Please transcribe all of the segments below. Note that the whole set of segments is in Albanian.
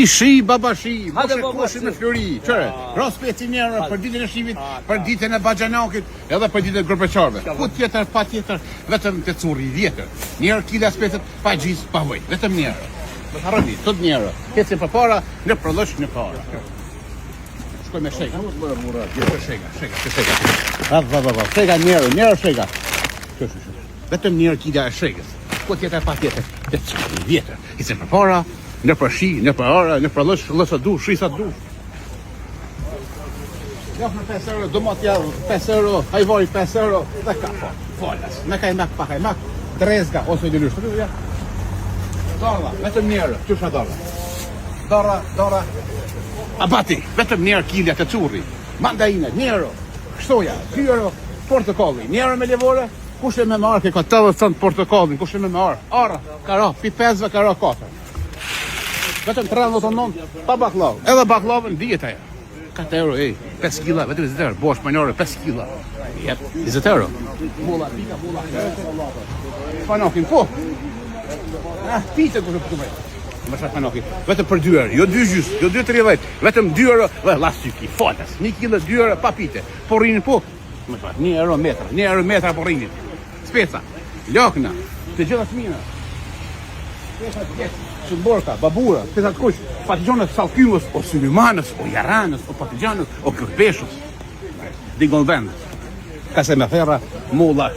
Shi, baba shi, moshe koshi me flori. Qëre, ros 500 euro për ditën e shivit, për ditën e Baxhanakit, edhe për ditën e Grupeqarëve. Ku tjetër, pa tjetër, vetëm të curri vjetër. Njerë kila spetet, pa gjis, pa voj. Vetëm njerë. Më të harroni, tot njerë. Heci për para, në prëllësh në para. Shkoj me shega. Shega njerë shega. Vetëm njerë kila e shegës. Ku tjetër, pa tjetër, të curri vjetër. Heci për para, në për shi, në për ara, në për lësa du, shrisa du. Jafë në 5 euro, domat javë 5 euro, hajvari 5 euro, dhe ka falas. Me kajmak, pa kajmak, drezga, ose i lyshtë. Darla, vetëm njerë, qësha darla? Dara, abati, vetëm njerë kilja të curri. Mandaine, njerë, shtoja, 2 euro, portokalli, njerë me levore, kush e me marë, ke ka 80 cent portokallin, kush e me marë, ara, kara, pi 5, kara 4. Vetëm 3,99, pa baklav. Edhe baklavën dijet aja. 4 euro, 5 kila, vetëm 20 euro. Bosh, majnore, 5 kila. Jep, 20 euro. Mola, pika, mola. Panokin, po. Pite kështë për të vejtë. Më shatë panokin. Vetëm për 2 euro, jo 2 gjysë, jo 2,30. Vetëm 2 euro, lasyki, fatas. 1 kilo, 2 euro, pa pite. Po rinin, po. Më shatë, 1 euro metra. 1 euro metra po rinin. Speca, lokna, të gjitha smina. Sëmborka, babura, pesat kush, patligjonët salkymës, o sylimanës, o jaranës, o patligjonës, o kërpeshës. Dingon vend. Ka se me thera, molla,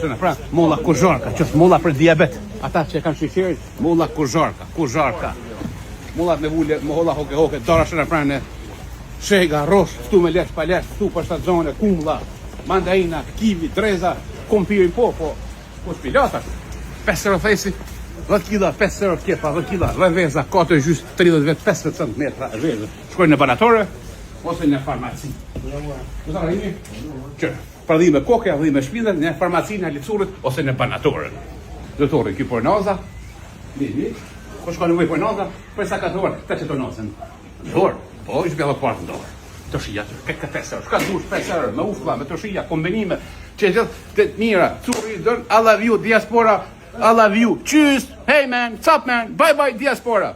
molla kuzharka, qësë molla për diabet. Ata që e kanë shqeqerit, molla kuzharka. Mollat me vulle, molla hoke, dara shënë prane, shega, rosh, stu me lesh, pa lesh, stu për shtatzone, kumla, mandaina, kivi, dreza, kompirin po shpilata. 5 euro thesi. 10 kila, 5 euro kepa, 10 kila, reveza, 4 gjys, 30 vet, 50 cm reveza. Shkojnë në banatore, ose në farmaci. Në të rrimi? Që, për dhime koke, dhime shpidhe, në farmaci, në licurit, ose në banatore. Dotore, kjo pornoza, po shkojnë në vej pornoza, për sa 4 orë, 8 tonozën. Dorë, po, ishë bjallë partë në dorë. Të shia, këtë 5 euro, shka dush 5 euro, me ufla, me të shia, kombinime, që gjithë të mira, curi, dërnë, I love you, diaspora, I love you. Cheers. Hey man, what's up man? Bye bye diaspora.